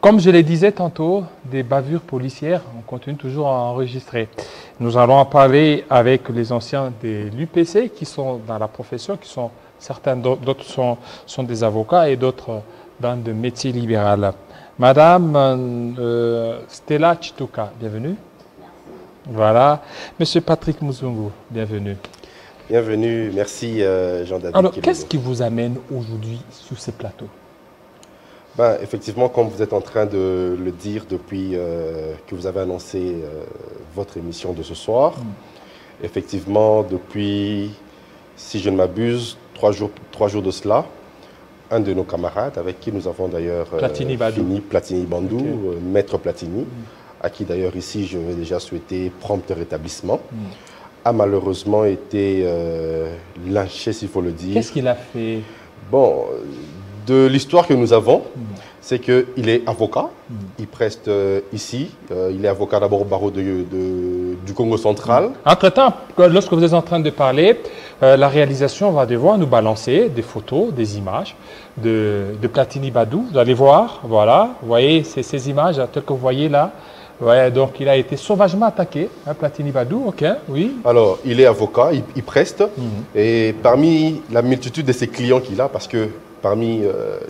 Comme je le disais tantôt, des bavures policières, on continue toujours à enregistrer. Nous allons en parler avec les anciens de l'UPC qui sont dans la profession, certains d'autres sont des avocats et d'autres dans le métier libéral. Madame Stella Chituka, bienvenue. Voilà. Monsieur Patrick Muzungu, bienvenue. Bienvenue, merci Jean-David. Alors, qu'est-ce qui vous amène aujourd'hui sur ce plateau? Ben, effectivement, comme vous êtes en train de le dire depuis que vous avez annoncé votre émission de ce soir, effectivement, depuis, si je ne m'abuse, trois jours de cela, un de nos camarades, avec qui nous avons d'ailleurs fini, Platini Bandou, okay. Maître Platini, à qui d'ailleurs ici je vais déjà souhaiter prompt rétablissement, a malheureusement été lynché, s'il faut le dire. Qu'est-ce qu'il a fait? Bon, de l'histoire que nous avons, c'est qu'il est avocat, il preste ici, il est avocat d'abord au barreau du Congo central. Entre-temps, lorsque vous êtes en train de parler, la réalisation va devoir nous balancer des photos, des images de Platini Badou. Vous allez voir, voilà, vous voyez ces images telles que vous voyez là. Ouais, donc il a été sauvagement attaqué, hein, Platini Badou, ok, oui. Alors, il est avocat, il preste, et parmi la multitude de ses clients qu'il a, parce que parmi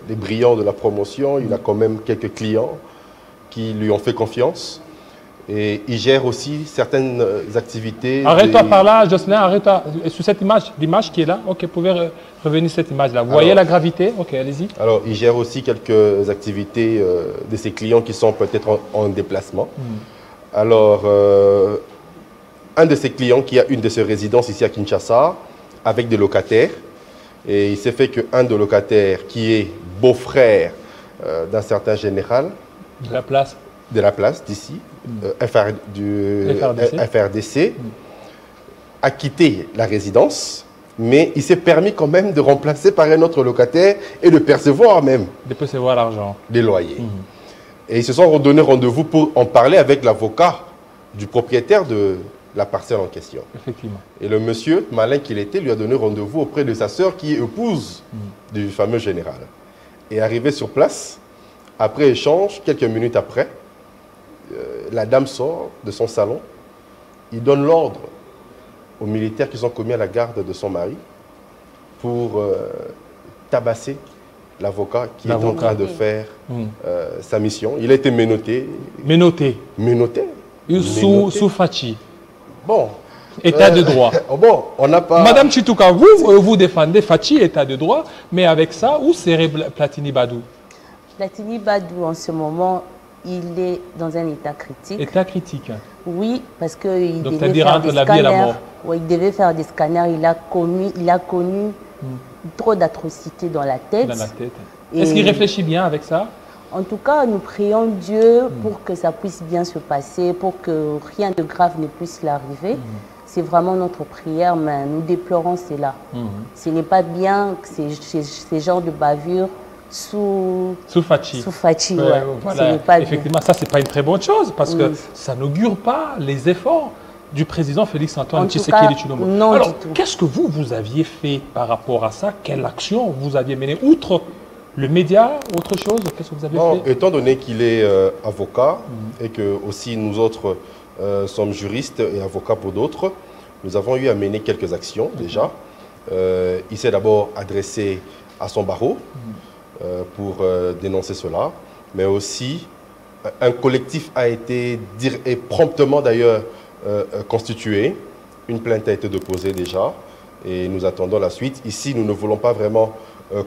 les brillants de la promotion, il a quand même quelques clients qui lui ont fait confiance. Et il gère aussi certaines activités. Arrête-toi par là, Jocelyn, arrête-toi. Sur cette image qui est là, ok, vous pouvez revenir sur cette image-là. Vous voyez la gravité? Ok, allez-y. Alors, il gère aussi quelques activités de ses clients qui sont peut-être en déplacement. Alors, un de ses clients qui a une de ses résidences ici à Kinshasa, avec des locataires, et il s'est fait qu'un de locataires, qui est beau-frère d'un certain général, de la place d'ici, FRDC, a quitté la résidence, mais il s'est permis quand même de remplacer par un autre locataire et de percevoir même. De percevoir l'argent. Des loyers. Et ils se sont donné rendez-vous pour en parler avec l'avocat du propriétaire de la parcelle en question. Effectivement. Et le monsieur, malin qu'il était, lui a donné rendez-vous auprès de sa sœur qui est épouse du fameux général. Et arrivé sur place, après échange, quelques minutes après, la dame sort de son salon, il donne l'ordre aux militaires qui sont commis à la garde de son mari pour tabasser l'avocat qui est en train de faire sa mission. Il a été menotté. Menotté. Menotté. Sous Fachi. Bon. État de droit. Bon, on n'a pas... Madame Chituka, vous défendez Fachi, état de droit, mais avec ça, où serait Platini Badou? Platini Badou, en ce moment, il est dans un état critique. État critique? Oui, parce qu'il devait faire des scanners. Oui, il devait faire des scanners. Il a connu trop d'atrocités dans la tête. Est-ce qu'il réfléchit bien avec ça? En tout cas, nous prions Dieu pour que ça puisse bien se passer, pour que rien de grave ne puisse l'arriver. C'est vraiment notre prière, mais nous déplorons cela. Ce n'est pas bien que ces genres de bavures sous Fachi. Ouais, voilà. Effectivement, ça, c'est pas une très bonne chose parce que ça n'augure pas les efforts du président Félix-Antoine Tshisekedi Tshilombo. Alors, qu'est-ce que vous aviez fait par rapport à ça? Quelle action vous aviez menée? Outre le média, autre chose? Qu'est-ce que vous avez fait? Étant donné qu'il est avocat et que aussi nous autres sommes juristes et avocats pour d'autres, nous avons eu à mener quelques actions déjà. Il s'est d'abord adressé à son barreau pour dénoncer cela, mais aussi un collectif a été promptement d'ailleurs constitué. Une plainte a été déposée déjà et nous attendons la suite. Ici, nous ne voulons pas vraiment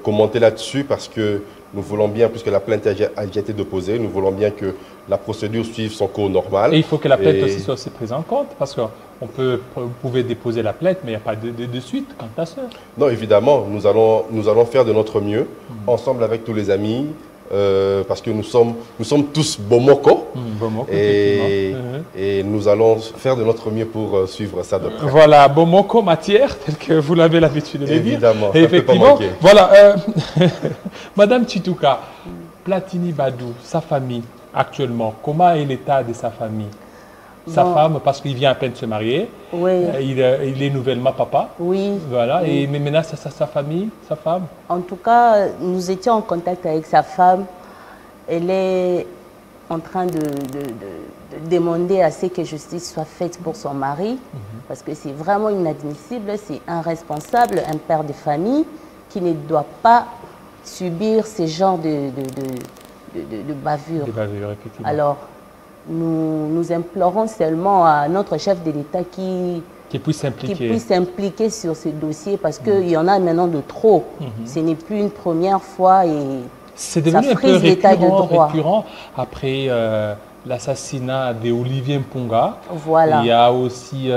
commenter là-dessus parce que nous voulons bien, puisque la plainte a déjà été déposée, nous voulons bien que la procédure suive son cours normal. Et il faut que la plainte aussi soit prise en compte parce que vous pouvez déposer la plainte, mais il n'y a pas de suite quant à ça. Non, évidemment, nous allons faire de notre mieux, ensemble avec tous les amis, parce que nous sommes tous Bomoko, et nous allons faire de notre mieux pour suivre ça de près. Voilà, Bomoko matière, tel que vous l'avez l'habitude de le dire. Évidemment, et effectivement, voilà, Madame Chituka, Platini Badou, sa famille, actuellement, comment est l'état de sa famille? Sa femme, parce qu'il vient à peine de se marier. Oui. Il est nouvellement papa. Oui. Voilà. Oui. Et mais maintenant, sa famille, sa femme. En tout cas, nous étions en contact avec sa femme. Elle est en train de demander à ce que justice soit faite pour son mari, parce que c'est vraiment inadmissible, c'est irresponsable, un père de famille qui ne doit pas subir ce genre de bavure. Des bavures, effectivement. Alors, nous implorons seulement à notre chef de l'État qui puisse s'impliquer sur ce dossier, parce qu'il y en a maintenant de trop. Ce n'est plus une première fois et c'est devenu un peu récurrent après l'assassinat d'Olivier Mpunga. Voilà. Il y a aussi,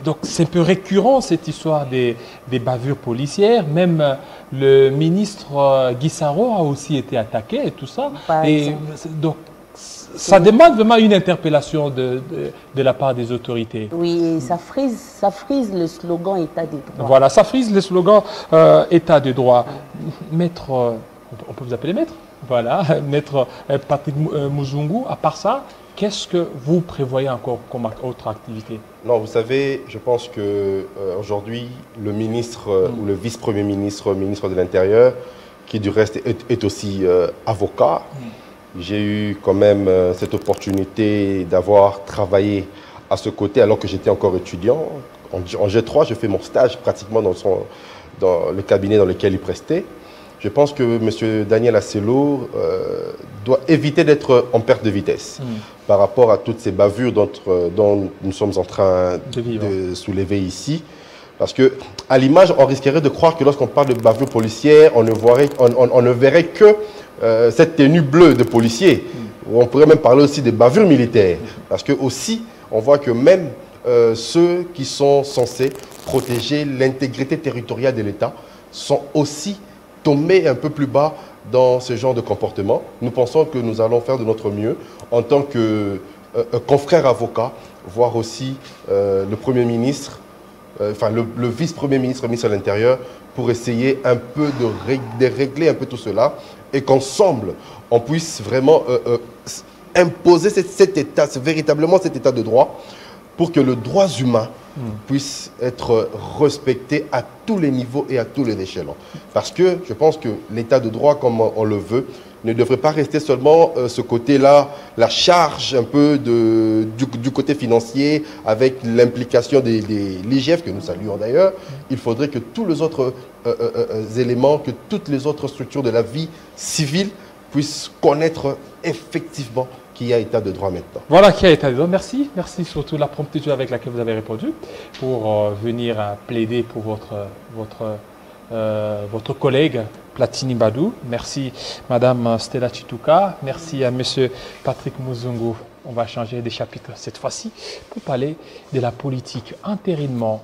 donc c'est un peu récurrent cette histoire des bavures policières. Même le ministre Guy Saro a aussi été attaqué et tout ça. Et donc ça demande vraiment une interpellation de la part des autorités. Oui, ça frise le slogan État de droit. Voilà, ça frise le slogan État de droit. Maître, on peut vous appeler maître? Voilà, maître Patrick Muzungu, à part ça, qu'est-ce que vous prévoyez encore comme autre activité? Non, vous savez, je pense qu'aujourd'hui, le ministre ou le vice-premier ministre, ministre de l'Intérieur, qui du reste est aussi avocat, j'ai eu quand même cette opportunité d'avoir travaillé à ce côté alors que j'étais encore étudiant. En G3, je fais mon stage pratiquement dans le cabinet dans lequel il prestait. Je pense que M. Daniel Asselot doit éviter d'être en perte de vitesse par rapport à toutes ces bavures dont nous sommes en train de soulever ici. Parce qu'à l'image, on risquerait de croire que lorsqu'on parle de bavures policières, on ne verrait que cette tenue bleue de policier. On pourrait même parler aussi des bavures militaires. Parce que aussi, on voit que même ceux qui sont censés protéger l'intégrité territoriale de l'État sont aussi tomber un peu plus bas dans ce genre de comportement. Nous pensons que nous allons faire de notre mieux en tant que confrères avocats, voire aussi le Premier ministre, enfin le vice-premier ministre, ministre de l'Intérieur, pour essayer un peu de régler un peu tout cela et qu'ensemble, on puisse vraiment imposer cet état, véritablement cet état de droit, pour que le droit humain puisse être respecté à tous les niveaux et à tous les échelons. Parce que je pense que l'état de droit, comme on le veut, ne devrait pas rester seulement ce côté-là, la charge un peu du côté financier, avec l'implication de l'IGF, que nous saluons d'ailleurs. Il faudrait que tous les autres éléments, que toutes les autres structures de la vie civile puissent connaître effectivement qu'il y a état de droit maintenant. Voilà, qui a état de droit. Merci. Merci surtout de la promptitude avec laquelle vous avez répondu pour venir plaider pour votre collègue Platini Badou. Merci Madame Stella Chituka. Merci à Monsieur Patrick Muzungu. On va changer de chapitre cette fois-ci pour parler de la politique entérinement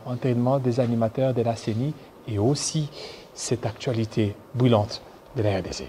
des animateurs de la CENI et aussi cette actualité brûlante de la RDC.